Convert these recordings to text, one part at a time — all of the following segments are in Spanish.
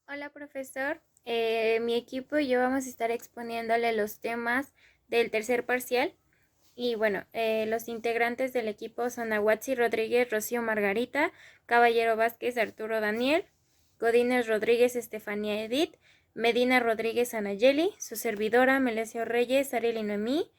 Hola, profesor. Mi equipo y yo vamos a estar exponiéndole los temas del tercer parcial. Y bueno, los integrantes del equipo son Aguatsi Rodríguez, Rocío Margarita, Caballero Vázquez, Arturo Daniel, Godínez Rodríguez, Estefanía Edith, Medina Rodríguez, Anayeli, su servidora Melesio Reyes, Ariel Noemí,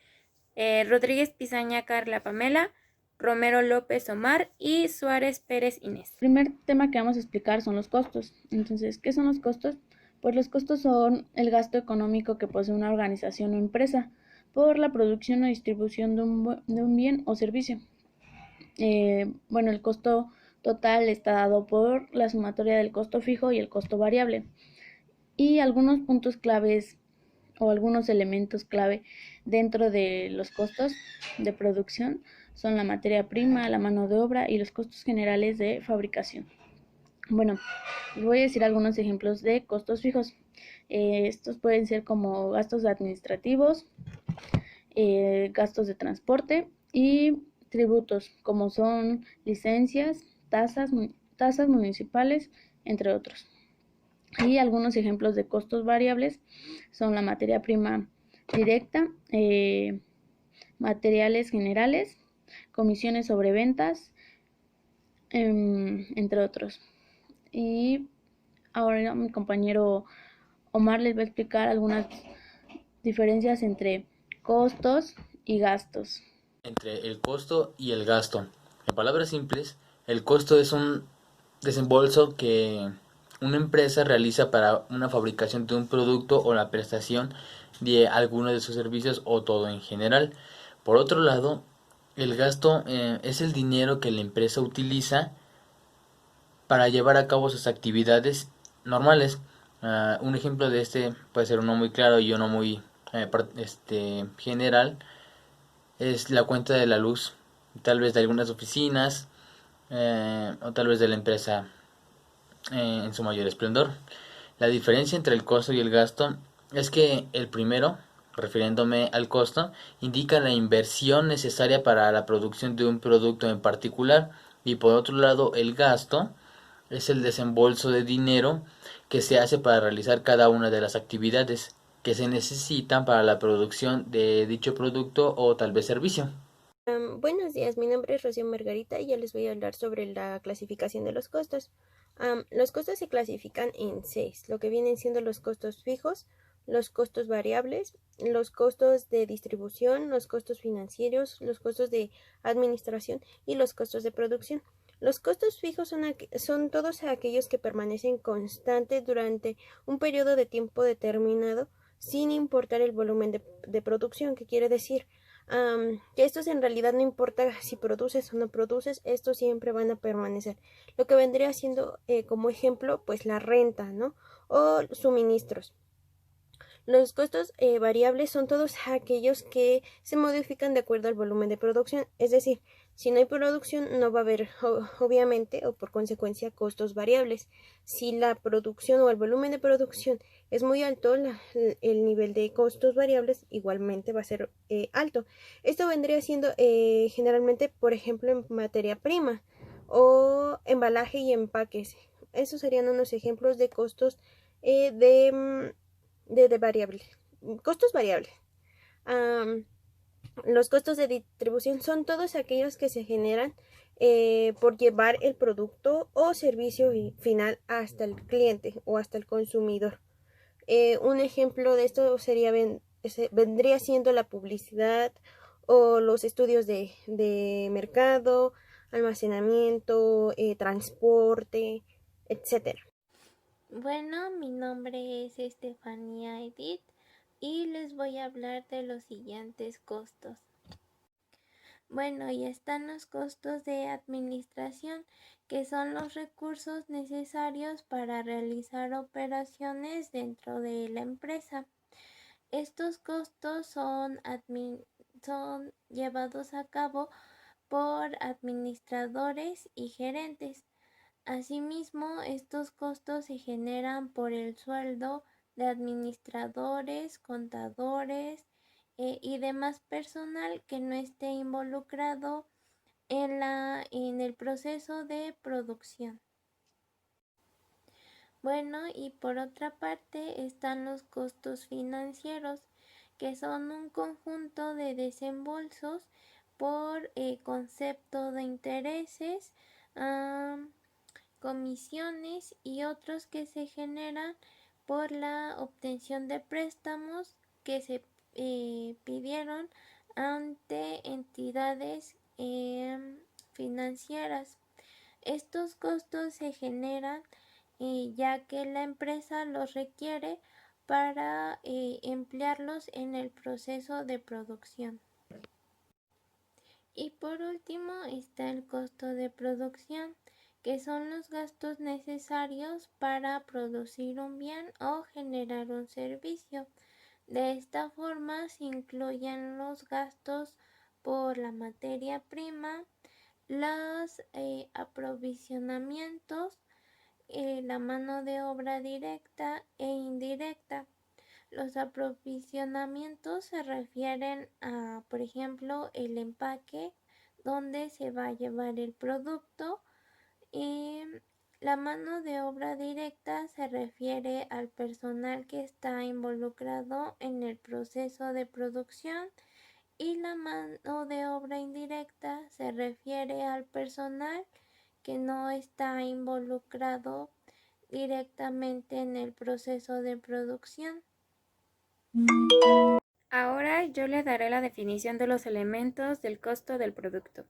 Rodríguez Pizaña, Carla Pamela, Romero López Omar y Suárez Pérez Inés. El primer tema que vamos a explicar son los costos. Entonces, ¿qué son los costos? Pues los costos son el gasto económico que posee una organización o empresa por la producción o distribución de un bien o servicio. Bueno, el costo total está dado por la sumatoria del costo fijo y el costo variable. Y algunos puntos claves o algunos elementos clave dentro de los costos de producción son la materia prima, la mano de obra y los costos generales de fabricación. Bueno, les voy a decir algunos ejemplos de costos fijos. Estos pueden ser como gastos administrativos, gastos de transporte y tributos, como son licencias, tasas municipales, entre otros. Y algunos ejemplos de costos variables son la materia prima directa, materiales generales, comisiones sobre ventas, entre otros. Y ahora mi compañero Omar les va a explicar algunas diferencias entre costos y gastos. Entre el costo y el gasto. En palabras simples, el costo es un desembolso que una empresa realiza para una fabricación de un producto o la prestación de alguno de sus servicios o todo en general. Por otro lado, el gasto es el dinero que la empresa utiliza para llevar a cabo sus actividades normales. Un ejemplo de este puede ser uno muy claro y uno muy general. Es la cuenta de la luz, tal vez de algunas oficinas o tal vez de la empresa en su mayor esplendor. La diferencia entre el costo y el gasto es que el primero, refiriéndome al costo, indica la inversión necesaria para la producción de un producto en particular, y por otro lado el gasto es el desembolso de dinero que se hace para realizar cada una de las actividades que se necesitan para la producción de dicho producto o tal vez servicio. Buenos días, mi nombre es Rocío Margarita y ya les voy a hablar sobre la clasificación de los costos. Los costos se clasifican en seis, lo que vienen siendo los costos fijos, los costos variables, los costos de distribución, los costos financieros, los costos de administración y los costos de producción. Los costos fijos son todos aquellos que permanecen constantes durante un periodo de tiempo determinado sin importar el volumen de producción, que quiere decir que estos en realidad no importa si produces o no produces, estos siempre van a permanecer. Lo que vendría siendo como ejemplo, pues la renta, ¿no? O suministros. Los costos variables son todos aquellos que se modifican de acuerdo al volumen de producción, es decir, si no hay producción no va a haber obviamente o por consecuencia costos variables. Si la producción o el volumen de producción es muy alto, el nivel de costos variables igualmente va a ser alto. Esto vendría siendo generalmente, por ejemplo, en materia prima o embalaje y empaques. Esos serían unos ejemplos de costos de variables. Costos variables. Um, los costos de distribución son todos aquellos que se generan por llevar el producto o servicio final hasta el cliente o hasta el consumidor. Un ejemplo de esto vendría siendo la publicidad o los estudios de mercado, almacenamiento, transporte, etcétera. Bueno, mi nombre es Estefanía Edith y les voy a hablar de los siguientes costos. Bueno, y están los costos de administración, que son los recursos necesarios para realizar operaciones dentro de la empresa. Estos costos son llevados a cabo por administradores y gerentes. Asimismo, estos costos se generan por el sueldo de administradores, contadores y demás personal que no esté involucrado en el proceso de producción. Bueno, y por otra parte están los costos financieros, que son un conjunto de desembolsos por concepto de intereses, comisiones y otros que se generan por la obtención de préstamos que se pidieron ante entidades financieras. Estos costos se generan ya que la empresa los requiere para emplearlos en el proceso de producción. Y por último está el costo de producción, que son los gastos necesarios para producir un bien o generar un servicio. De esta forma se incluyen los gastos por la materia prima, los aprovisionamientos, la mano de obra directa e indirecta. Los aprovisionamientos se refieren a, por ejemplo, el empaque, donde se va a llevar el producto, y la mano de obra directa se refiere al personal que está involucrado en el proceso de producción, y la mano de obra indirecta se refiere al personal que no está involucrado directamente en el proceso de producción. Ahora yo le daré la definición de los elementos del costo del producto.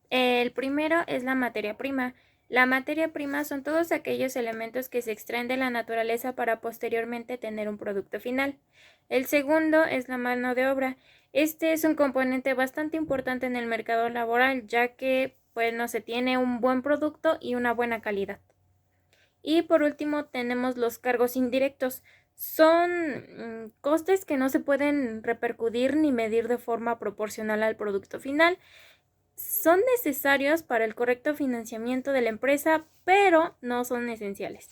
El primero es la materia prima. La materia prima son todos aquellos elementos que se extraen de la naturaleza para posteriormente tener un producto final. El segundo es la mano de obra. Este es un componente bastante importante en el mercado laboral, ya que se tiene un buen producto y una buena calidad. Y por último tenemos los cargos indirectos. Son costes que no se pueden repercutir ni medir de forma proporcional al producto final. Son necesarios para el correcto financiamiento de la empresa, pero no son esenciales.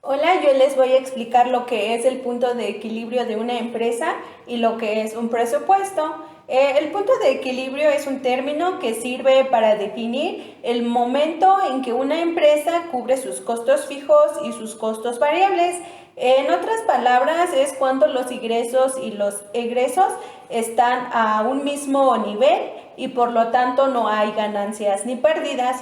Hola, yo les voy a explicar lo que es el punto de equilibrio de una empresa y lo que es un presupuesto. El punto de equilibrio es un término que sirve para definir el momento en que una empresa cubre sus costos fijos y sus costos variables. En otras palabras, es cuando los ingresos y los egresos están a un mismo nivel y por lo tanto no hay ganancias ni pérdidas.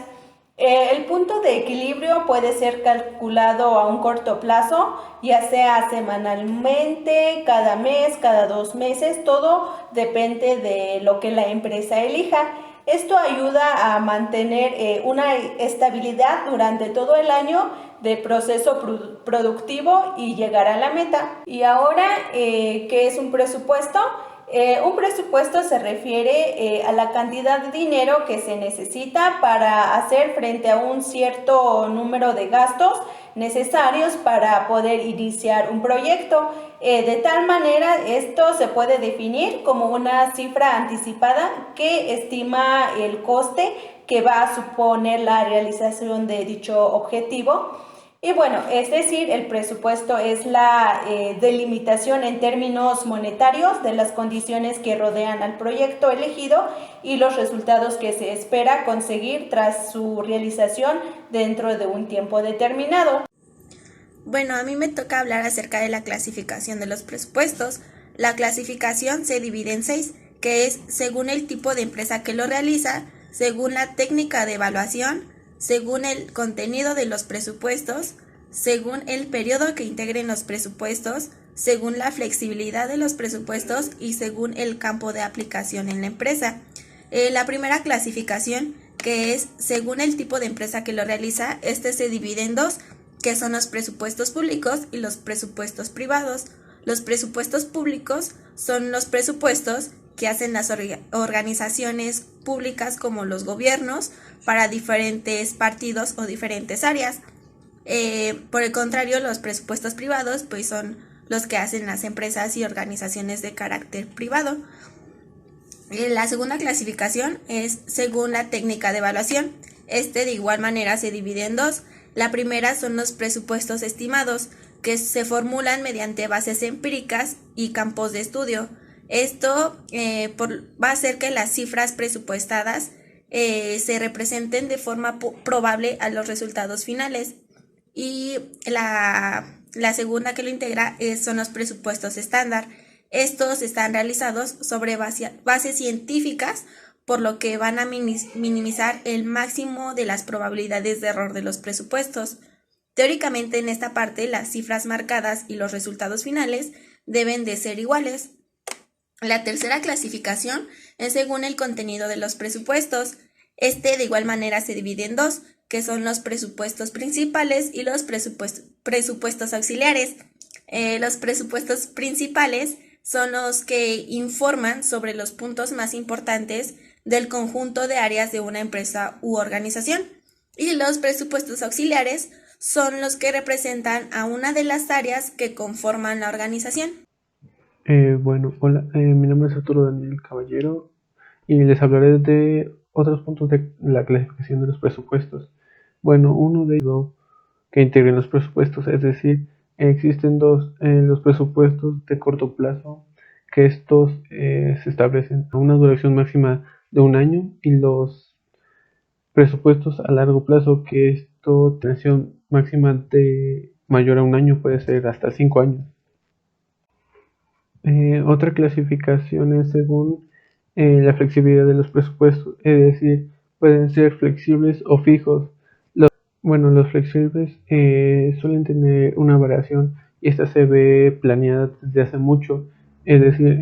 El punto de equilibrio puede ser calculado a un corto plazo, ya sea semanalmente, cada mes, cada 2 meses, todo depende de lo que la empresa elija. Esto ayuda a mantener una estabilidad durante todo el año de proceso productivo y llegar a la meta. Y ahora, ¿qué es un presupuesto? Un presupuesto se refiere a la cantidad de dinero que se necesita para hacer frente a un cierto número de gastos necesarios para poder iniciar un proyecto. De tal manera, esto se puede definir como una cifra anticipada que estima el coste que va a suponer la realización de dicho objetivo. Y bueno, es decir, el presupuesto es la delimitación en términos monetarios de las condiciones que rodean al proyecto elegido y los resultados que se espera conseguir tras su realización dentro de un tiempo determinado. Bueno, a mí me toca hablar acerca de la clasificación de los presupuestos. La clasificación se divide en 6, que es según el tipo de empresa que lo realiza, según la técnica de evaluación, según el contenido de los presupuestos, según el periodo que integren los presupuestos, según la flexibilidad de los presupuestos y según el campo de aplicación en la empresa. La primera clasificación, que es según el tipo de empresa que lo realiza, se divide en 2, que son los presupuestos públicos y los presupuestos privados. Los presupuestos públicos son los presupuestos que hacen las organizaciones públicas como los gobiernos para diferentes partidos o diferentes áreas. Por el contrario, los presupuestos privados pues son los que hacen las empresas y organizaciones de carácter privado. La segunda clasificación es según la técnica de evaluación. De igual manera se divide en 2. La primera son los presupuestos estimados, que se formulan mediante bases empíricas y campos de estudio. Esto va a hacer que las cifras presupuestadas se representen de forma probable a los resultados finales. y la segunda que lo integra son los presupuestos estándar. Estos están realizados sobre bases científicas, por lo que van a minimizar el máximo de las probabilidades de error de los presupuestos. Teóricamente, en esta parte, las cifras marcadas y los resultados finales deben de ser iguales. La tercera clasificación es según el contenido de los presupuestos. De igual manera se divide en dos, que son los presupuestos principales y los presupuestos auxiliares. Los presupuestos principales son los que informan sobre los puntos más importantes del conjunto de áreas de una empresa u organización. Y los presupuestos auxiliares son los que representan a una de las áreas que conforman la organización. Hola, mi nombre es Arturo Daniel Caballero y les hablaré de otros puntos de la clasificación de los presupuestos. Uno de ellos que integren los presupuestos, es decir, existen dos, los presupuestos de corto plazo, que estos se establecen a una duración máxima de un año, y los presupuestos a largo plazo, que esto duración máxima de mayor a un año, puede ser hasta 5 años. Otra clasificación es según la flexibilidad de los presupuestos, es decir, pueden ser flexibles o fijos. Los flexibles suelen tener una variación, y esta se ve planeada desde hace mucho, es decir,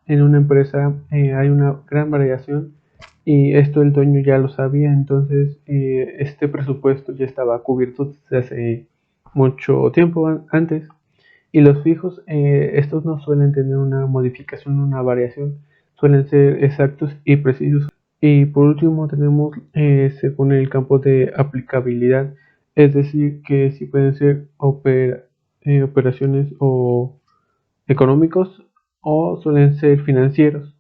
en una empresa hay una gran variación y esto el dueño ya lo sabía, entonces este presupuesto ya estaba cubierto desde hace mucho tiempo antes. Y los fijos, estos no suelen tener una modificación, una variación, suelen ser exactos y precisos. Y por último tenemos según el campo de aplicabilidad, es decir, que si pueden ser operaciones o económicos, o suelen ser financieros.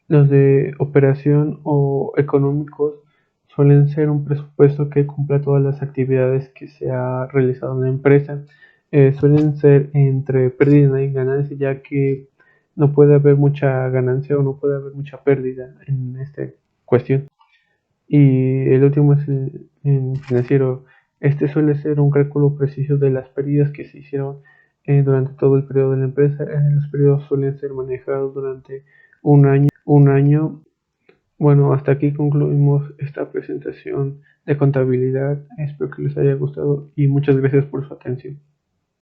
Los de operación o económicos suelen ser un presupuesto que cumpla todas las actividades que se ha realizado en la empresa. Suelen ser entre pérdida y ganancia, ya que no puede haber mucha ganancia o no puede haber mucha pérdida en esta cuestión. Y el último es en financiero. Este suele ser un cálculo preciso de las pérdidas que se hicieron durante todo el periodo de la empresa. Los periodos suelen ser manejados durante un año. Hasta aquí concluimos esta presentación de contabilidad. Espero que les haya gustado y muchas gracias por su atención.